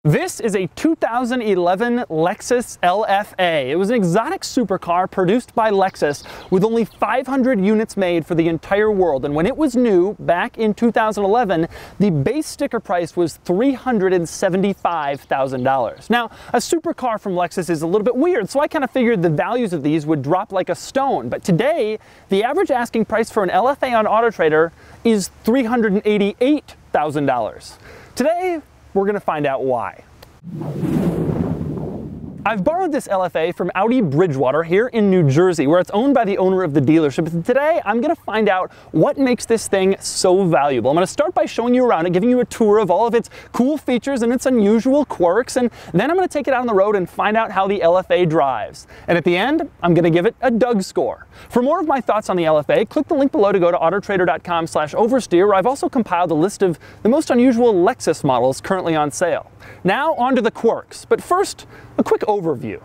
This is a 2011 Lexus LFA. It was an exotic supercar produced by Lexus with only 500 units made for the entire world. And when it was new, back in 2011, the base sticker price was $375,000. Now, a supercar from Lexus is a little bit weird, so I kind of figured the values of these would drop like a stone. But today, the average asking price for an LFA on AutoTrader is $388,000. Today, we're going to find out why. I've borrowed this LFA from Audi Bridgewater here in New Jersey, where it's owned by the owner of the dealership. Today, I'm going to find out what makes this thing so valuable. I'm going to start by showing you around it, giving you a tour of all of its cool features and its unusual quirks, and then I'm going to take it out on the road and find out how the LFA drives. And at the end, I'm going to give it a DougScore. For more of my thoughts on the LFA, click the link below to go to autotrader.com/oversteer, where I've also compiled a list of the most unusual Lexus models currently on sale. Now, on to the quirks. But first, a quick overview.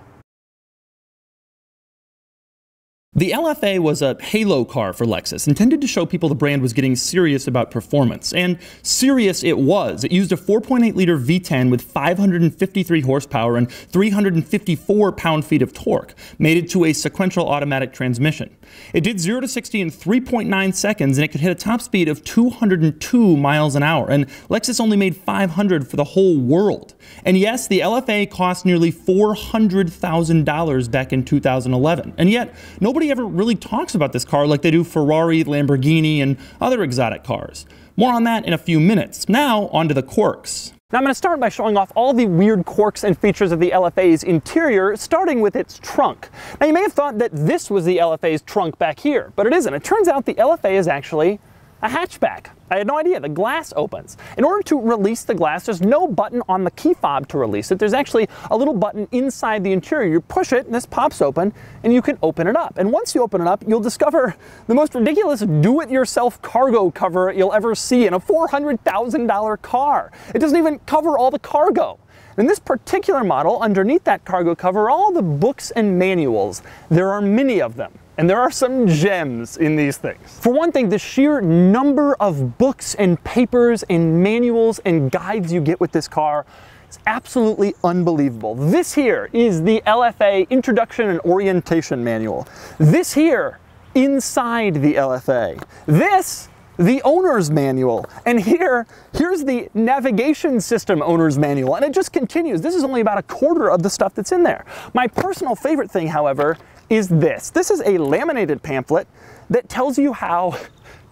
The LFA was a halo car for Lexus, intended to show people the brand was getting serious about performance. And serious it was. It used a 4.8-liter V10 with 553 horsepower and 354 pound-feet of torque, mated to a sequential automatic transmission. It did 0 to 60 in 3.9 seconds, and it could hit a top speed of 202 miles an hour. And Lexus only made 500 for the whole world. And yes, the LFA cost nearly $400,000 back in 2011. And yet, nobody ever really talks about this car like they do Ferrari, Lamborghini, and other exotic cars. More on that in a few minutes. Now, on to the quirks. Now I'm going to start by showing off all the weird quirks and features of the LFA's interior, starting with its trunk. Now you may have thought that this was the LFA's trunk back here, but it isn't. It turns out the LFA is actually a hatchback. I had no idea. The glass opens. In order to release the glass, there's no button on the key fob to release it. There's actually a little button inside the interior. You push it, and this pops open, and you can open it up. And once you open it up, you'll discover the most ridiculous do-it-yourself cargo cover you'll ever see in a $400,000 car. It doesn't even cover all the cargo. In this particular model, underneath that cargo cover are all the books and manuals. There are many of them. And there are some gems in these things. For one thing, the sheer number of books and papers and manuals and guides you get with this car is absolutely unbelievable. This here is the LFA Introduction and Orientation Manual. This here, inside the LFA. This, the owner's manual. And here's the navigation system owner's manual. And it just continues. This is only about a quarter of the stuff that's in there. My personal favorite thing, however, is this. This is a laminated pamphlet that tells you how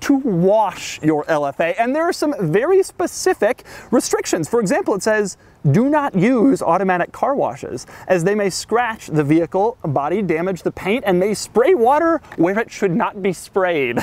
to wash your LFA, and there are some very specific restrictions. For example, it says, do not use automatic car washes, as they may scratch the vehicle body, damage the paint, and may spray water where it should not be sprayed.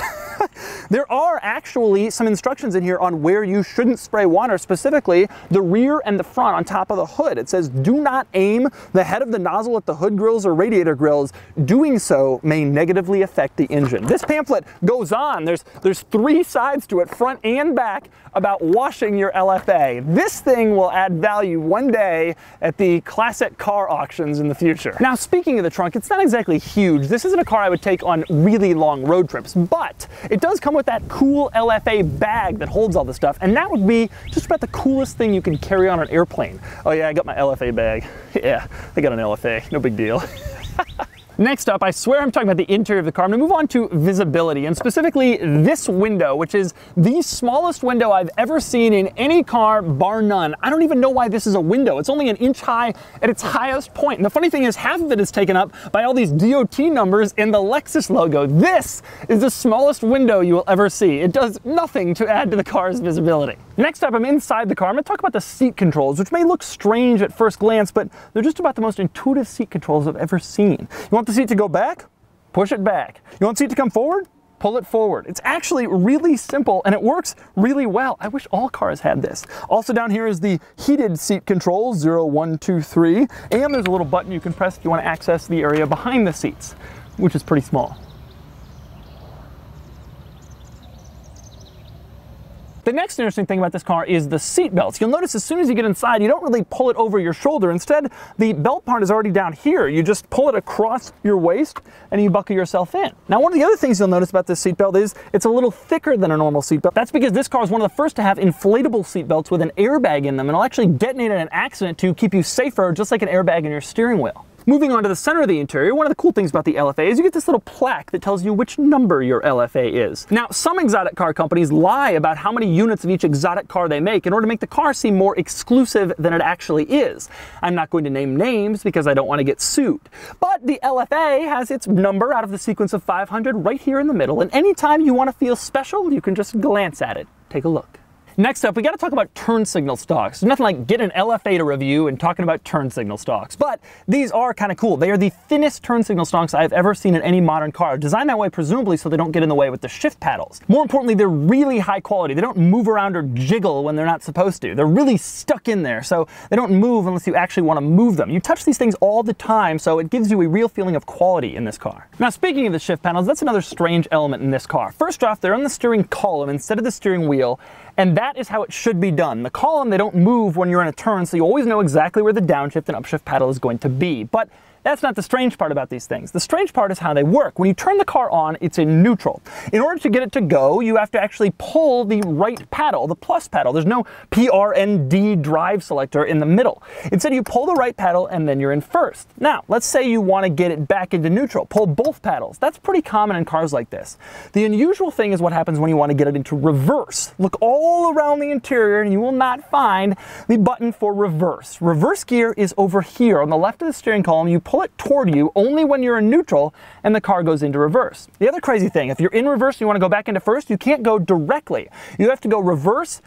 There are actually some instructions in here on where you shouldn't spray water, specifically the rear and the front on top of the hood. It says, do not aim the head of the nozzle at the hood grills or radiator grills. Doing so may negatively affect the engine. This pamphlet goes on. There's 3 sides to it, front and back, about washing your LFA. This thing will add value one day at the classic car auctions in the future. Now, speaking of the trunk, it's not exactly huge. This isn't a car I would take on really long road trips, but it does come with that cool LFA bag that holds all the stuff, and that would be just about the coolest thing you can carry on an airplane. Oh yeah, I got my LFA bag. Yeah, I got an LFA, no big deal. Next up, I swear I'm talking about the interior of the car. I'm going to move on to visibility, and specifically this window, which is the smallest window I've ever seen in any car, bar none. I don't even know why this is a window. It's only an inch high at its highest point. And the funny thing is, half of it is taken up by all these DOT numbers and the Lexus logo. This is the smallest window you will ever see. It does nothing to add to the car's visibility. Next up, I'm inside the car. I'm going to talk about the seat controls, which may look strange at first glance, but they're just about the most intuitive seat controls I've ever seen. You want the seat to go back? Push it back. You want the seat to come forward? Pull it forward. It's actually really simple, and it works really well. I wish all cars had this. Also down here is the heated seat controls, 0, 1, 2, 3, and there's a little button you can press if you want to access the area behind the seats, which is pretty small. The next interesting thing about this car is the seat belts. You'll notice as soon as you get inside, you don't really pull it over your shoulder. Instead, the belt part is already down here. You just pull it across your waist and you buckle yourself in. Now, one of the other things you'll notice about this seat belt is it's a little thicker than a normal seat belt. That's because this car is one of the first to have inflatable seat belts with an airbag in them, and it'll actually detonate in an accident to keep you safer, just like an airbag in your steering wheel. Moving on to the center of the interior, one of the cool things about the LFA is you get this little plaque that tells you which number your LFA is. Now, some exotic car companies lie about how many units of each exotic car they make in order to make the car seem more exclusive than it actually is. I'm not going to name names because I don't want to get sued. But the LFA has its number out of the sequence of 500 right here in the middle, and anytime you want to feel special, you can just glance at it. Take a look. Next up, we got to talk about turn signal stalks. There's nothing like getting an LFA to review and talking about turn signal stalks, but these are kind of cool. They are the thinnest turn signal stalks I've ever seen in any modern car, designed that way presumably so they don't get in the way with the shift paddles. More importantly, they're really high quality. They don't move around or jiggle when they're not supposed to. They're really stuck in there, so they don't move unless you actually want to move them. You touch these things all the time, so it gives you a real feeling of quality in this car. Now, speaking of the shift panels, that's another strange element in this car. First off, they're on the steering column instead of the steering wheel, and that is how it should be done. The column, they don't move when you're in a turn, so you always know exactly where the downshift and upshift paddle is going to be. But that's not the strange part about these things. The strange part is how they work. When you turn the car on, it's in neutral. In order to get it to go, you have to actually pull the right paddle, the plus paddle. There's no PRND drive selector in the middle. Instead, you pull the right paddle and then you're in first. Now, let's say you want to get it back into neutral. Pull both paddles. That's pretty common in cars like this. The unusual thing is what happens when you want to get it into reverse. Look all around the interior and you will not find the button for reverse. Reverse gear is over here on the left of the steering column. You pull it toward you only when you're in neutral and the car goes into reverse. The other crazy thing, if you're in reverse and you want to go back into first, you can't go directly. You have to go reverse,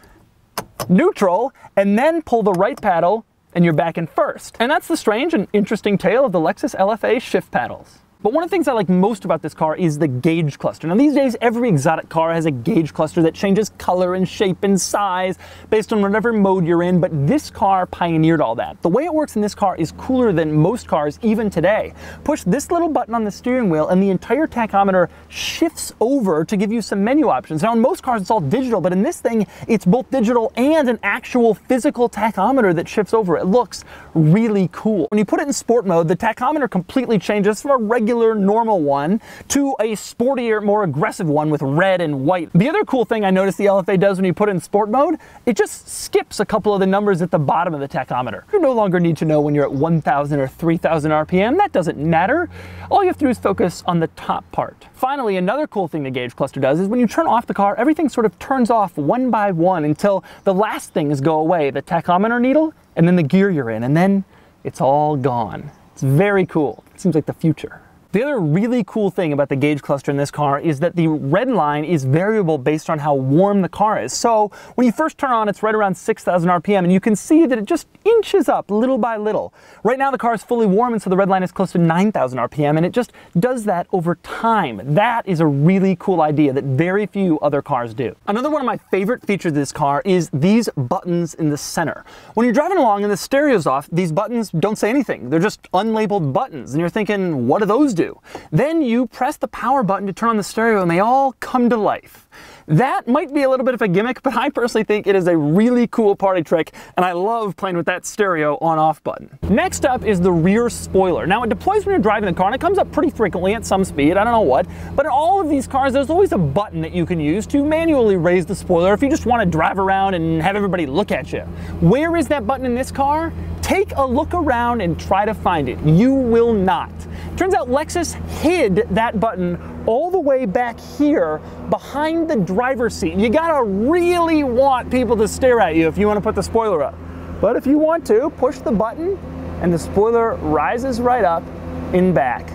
neutral, and then pull the right paddle and you're back in first. And that's the strange and interesting tale of the Lexus LFA shift paddles. But one of the things I like most about this car is the gauge cluster. Now these days, every exotic car has a gauge cluster that changes color and shape and size based on whatever mode you're in, but this car pioneered all that. The way it works in this car is cooler than most cars even today. Push this little button on the steering wheel and the entire tachometer shifts over to give you some menu options. Now in most cars it's all digital, but in this thing it's both digital and an actual physical tachometer that shifts over. It looks really cool. When you put it in sport mode, the tachometer completely changes from a regular normal one to a sportier, more aggressive one with red and white. The other cool thing I noticed the LFA does when you put it in sport mode, it just skips a couple of the numbers at the bottom of the tachometer. You no longer need to know when you're at 1,000 or 3,000 RPM. That doesn't matter. All you have to do is focus on the top part. Finally, another cool thing the gauge cluster does is when you turn off the car, everything sort of turns off one by one until the last things go away, the tachometer needle and then the gear you're in, and then it's all gone. It's very cool. It seems like the future. The other really cool thing about the gauge cluster in this car is that the red line is variable based on how warm the car is. So when you first turn on, it's right around 6,000 RPM, and you can see that it just inches up little by little. Right now the car is fully warm, and so the red line is close to 9,000 RPM, and it just does that over time. That is a really cool idea that very few other cars do. Another one of my favorite features of this car is these buttons in the center. When you're driving along and the stereo's off, these buttons don't say anything. They're just unlabeled buttons, and you're thinking, what do those do? Then you press the power button to turn on the stereo and they all come to life. That might be a little bit of a gimmick, but I personally think it is a really cool party trick, and I love playing with that stereo on-off button. Next up is the rear spoiler. Now it deploys when you're driving a car, and it comes up pretty frequently at some speed, I don't know what, but in all of these cars there's always a button that you can use to manually raise the spoiler if you just want to drive around and have everybody look at you. Where is that button in this car? Take a look around and try to find it. You will not. Turns out Lexus hid that button all the way back here behind the driver's seat. You gotta really want people to stare at you if you want to put the spoiler up. But if you want to, push the button and the spoiler rises right up in back.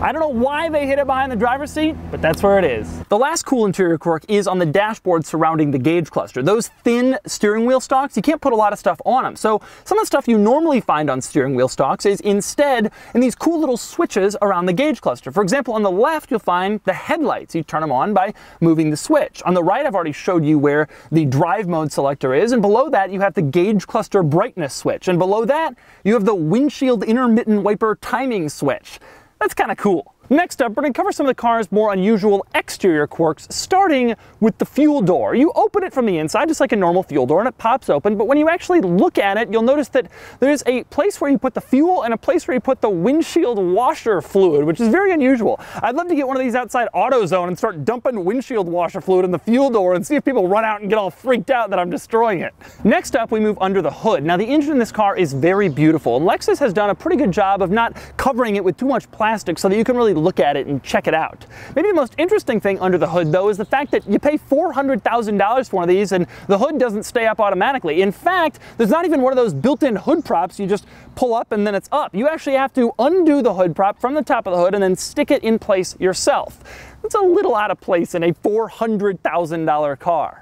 I don't know why they hid it behind the driver's seat, but that's where it is. The last cool interior quirk is on the dashboard surrounding the gauge cluster. Those thin steering wheel stalks, you can't put a lot of stuff on them. So some of the stuff you normally find on steering wheel stalks is instead in these cool little switches around the gauge cluster. For example, on the left, you'll find the headlights. You turn them on by moving the switch. On the right, I've already showed you where the drive mode selector is. And below that, you have the gauge cluster brightness switch. And below that, you have the windshield intermittent wiper timing switch. That's kind of cool. Next up, we're going to cover some of the car's more unusual exterior quirks, starting with the fuel door. You open it from the inside, just like a normal fuel door, and it pops open, but when you actually look at it, you'll notice that there's a place where you put the fuel and a place where you put the windshield washer fluid, which is very unusual. I'd love to get one of these outside AutoZone and start dumping windshield washer fluid in the fuel door and see if people run out and get all freaked out that I'm destroying it. Next up, we move under the hood. Now, the engine in this car is very beautiful, and Lexus has done a pretty good job of not covering it with too much plastic so that you can really look at it and check it out. Maybe the most interesting thing under the hood, though, is the fact that you pay $400,000 for one of these and the hood doesn't stay up automatically. In fact, there's not even one of those built-in hood props you just pull up and then it's up. You actually have to undo the hood prop from the top of the hood and then stick it in place yourself. It's a little out of place in a $400,000 car.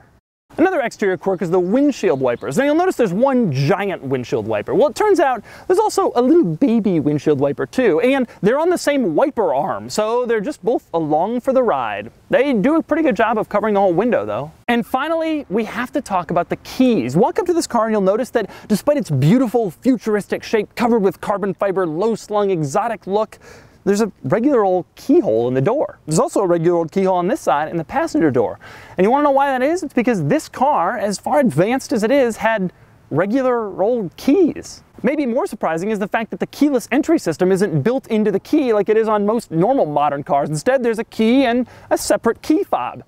Another exterior quirk is the windshield wipers. Now, you'll notice there's one giant windshield wiper. Well, it turns out there's also a little baby windshield wiper too, and they're on the same wiper arm, so they're just both along for the ride. They do a pretty good job of covering the whole window, though. And finally, we have to talk about the keys. Walk up to this car and you'll notice that despite its beautiful futuristic shape covered with carbon fiber, low-slung, exotic look, there's a regular old keyhole in the door. There's also a regular old keyhole on this side in the passenger door. And you want to know why that is? It's because this car, as far advanced as it is, had regular old keys. Maybe more surprising is the fact that the keyless entry system isn't built into the key like it is on most normal modern cars. Instead, there's a key and a separate key fob.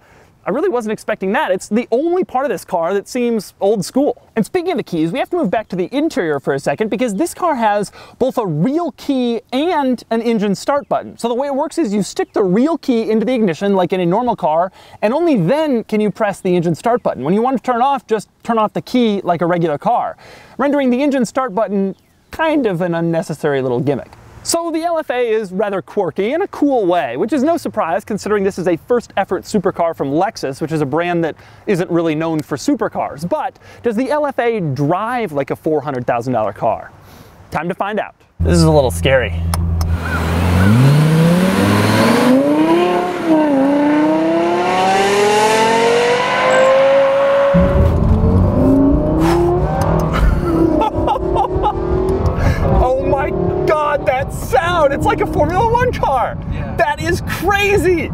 I really wasn't expecting that. It's the only part of this car that seems old school. And speaking of the keys, we have to move back to the interior for a second because this car has both a real key and an engine start button. So the way it works is you stick the real key into the ignition like in a normal car, and only then can you press the engine start button. When you want to turn off, just turn off the key like a regular car, rendering the engine start button kind of an unnecessary little gimmick. So the LFA is rather quirky in a cool way, which is no surprise considering this is a first effort supercar from Lexus, which is a brand that isn't really known for supercars. But does the LFA drive like a $400,000 car? Time to find out. This is a little scary. That sound, it's like a Formula One car. Yeah. That is crazy.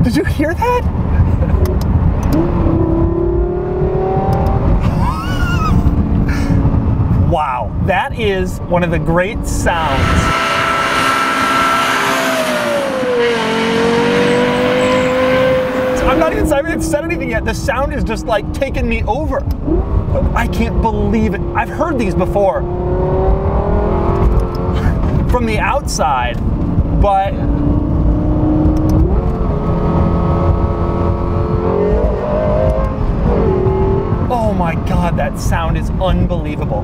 Did you hear that? Wow, that is one of the great sounds. I'm not even said anything yet. The sound is just like taking me over. I can't believe it. I've heard these before from the outside, but oh my God, that sound is unbelievable.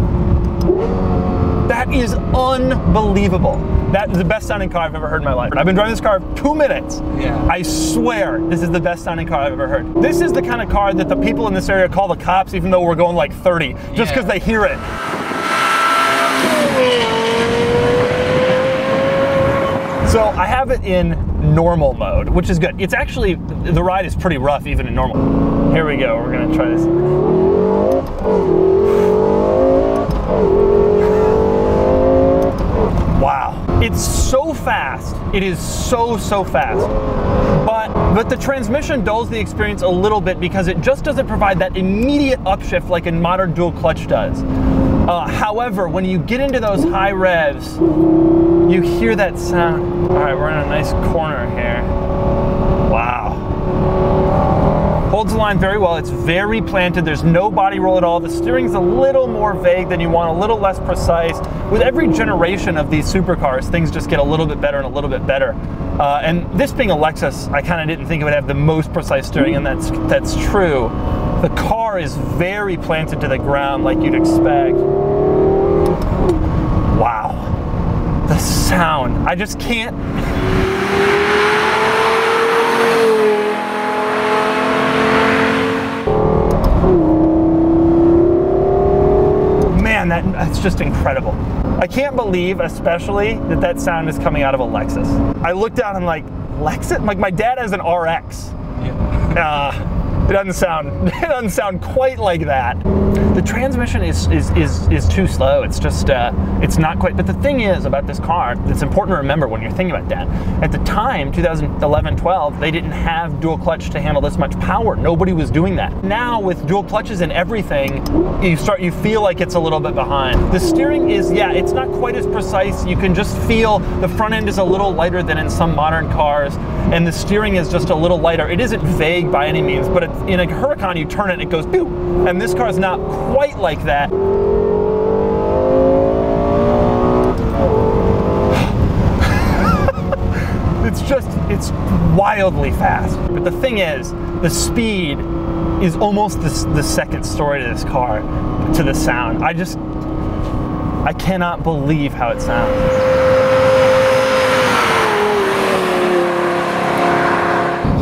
That is unbelievable. That is the best sounding car I've ever heard in my life. I've been driving this car 2 minutes. Yeah. I swear this is the best sounding car I've ever heard. This is the kind of car that the people in this area call the cops even though we're going like 30, just because they hear it. So I have it in normal mode, which is good. It's actually, the ride is pretty rough even in normal. Here we go, we're gonna try this. Wow, it's so fast. It is so fast. But the transmission dulls the experience a little bit because it just doesn't provide that immediate upshift like a modern dual clutch does. However, when you get into those high revs, you hear that sound. All right, we're in a nice corner here. Wow. Holds the line very well. It's very planted. There's no body roll at all. The steering's a little more vague than you want, a little less precise. With every generation of these supercars, things just get a little bit better and a little bit better. And this being a Lexus, I kind of didn't think it would have the most precise steering, and that's true. The car is very planted to the ground like you'd expect. Wow. The sound, I just can't. Man, that's just incredible. I can't believe, especially, that sound is coming out of a Lexus. I looked down and like, Lexus? Like my dad has an RX. Yeah. It doesn't sound quite like that. The transmission is too slow. It's just, it's not quite. But the thing is about this car, it's important to remember when you're thinking about that. At the time, 2011-12, they didn't have dual clutch to handle this much power. Nobody was doing that. Now with dual clutches and everything, you feel like it's a little bit behind. The steering is, yeah, it's not quite as precise. You can just feel the front end is a little lighter than in some modern cars, and the steering is just a little lighter. It isn't vague by any means, but in a Huracan, you turn it and it goes pew, and this car is not quite like that. It's wildly fast. But the thing is, the speed is almost the second story to this car, to the sound. I cannot believe how it sounds.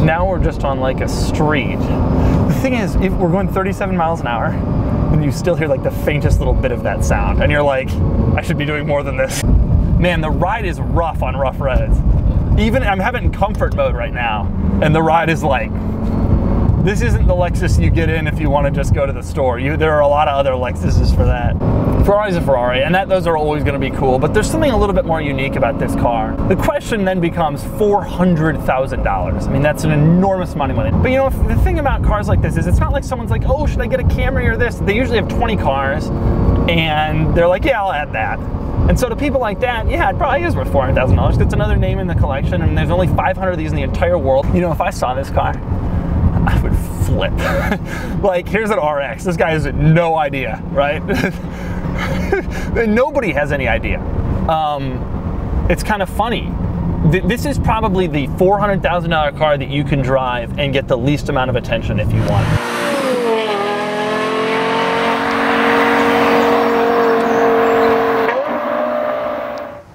Now we're just on like a street. The thing is, if we're going 37 miles an hour, and you still hear like the faintest little bit of that sound, and you're like, I should be doing more than this. Man, the ride is rough on rough roads. Even, I'm having comfort mode right now, and the ride is like, this isn't the Lexus you get in if you want to just go to the store. There are a lot of other Lexuses for that. Ferrari's a Ferrari, and those are always going to be cool, but there's something a little bit more unique about this car. The question then becomes $400,000. I mean, that's an enormous amount of money. But you know, the thing about cars like this is it's not like someone's like, oh, should I get a Camry or this? They usually have 20 cars, and they're like, yeah, I'll add that. And so to people like that, yeah, it probably is worth $400,000. It's another name in the collection, and there's only 500 of these in the entire world. You know, if I saw this car, I would flip. Like, here's an RX. This guy has no idea, right? Nobody has any idea. It's kind of funny. This is probably the $400,000 car that you can drive and get the least amount of attention if you want.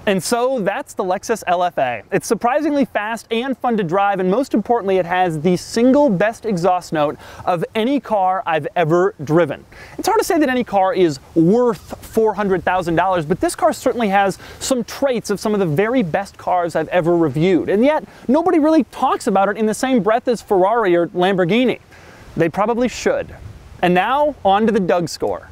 And so that's the Lexus LFA. It's surprisingly fast and fun to drive, and most importantly, it has the single best exhaust note of any car I've ever driven. It's hard to say that any car is worth $400,000, but this car certainly has some traits of some of the very best cars I've ever reviewed, and yet nobody really talks about it in the same breath as Ferrari or Lamborghini. They probably should. And now, on to the DougScore.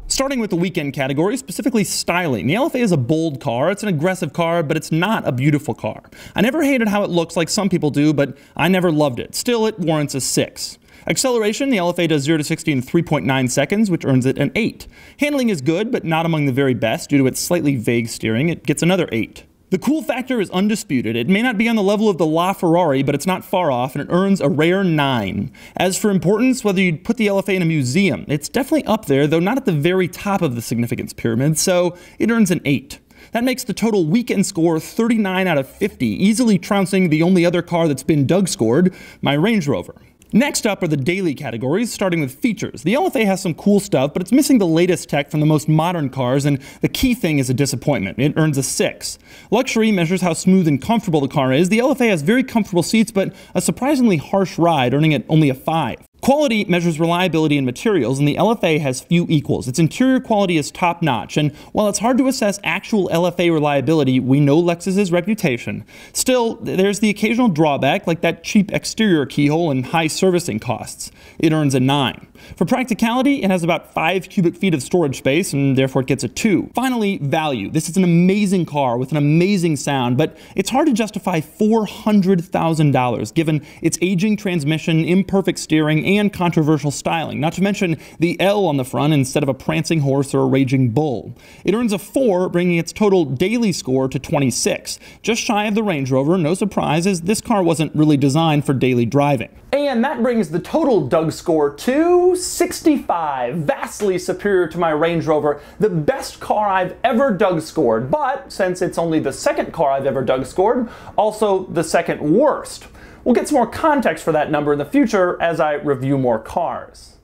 Starting with the weekend category, specifically styling. The LFA is a bold car, it's an aggressive car, but it's not a beautiful car. I never hated how it looks like some people do, but I never loved it. Still, it warrants a 6. Acceleration, the LFA does 0 to 60 in 3.9 seconds, which earns it an 8. Handling is good, but not among the very best. Due to its slightly vague steering, it gets another 8. The cool factor is undisputed. It may not be on the level of the LaFerrari, but it's not far off, and it earns a rare 9. As for importance, whether you'd put the LFA in a museum, it's definitely up there, though not at the very top of the significance pyramid, so it earns an 8. That makes the total weekend score 39 out of 50, easily trouncing the only other car that's been DougScored, my Range Rover. Next up are the daily categories, starting with features. The LFA has some cool stuff, but it's missing the latest tech from the most modern cars, and the key thing is a disappointment. It earns a 6. Luxury measures how smooth and comfortable the car is. The LFA has very comfortable seats, but a surprisingly harsh ride, earning it only a 5. Quality measures reliability and materials, and the LFA has few equals. Its interior quality is top-notch, and while it's hard to assess actual LFA reliability, we know Lexus's reputation. Still, there's the occasional drawback, like that cheap exterior keyhole and high servicing costs. It earns a 9. For practicality, it has about 5 cubic feet of storage space, and therefore it gets a 2. Finally, value. This is an amazing car with an amazing sound, but it's hard to justify $400,000 given its aging transmission, imperfect steering, and controversial styling, not to mention the L on the front instead of a prancing horse or a raging bull. It earns a 4, bringing its total daily score to 26. Just shy of the Range Rover, no surprise, as this car wasn't really designed for daily driving. And that brings the total DougScore to 65, vastly superior to my Range Rover, the best car I've ever DougScored, but since it's only the second car I've ever DougScored, also the second worst. We'll get some more context for that number in the future as I review more cars.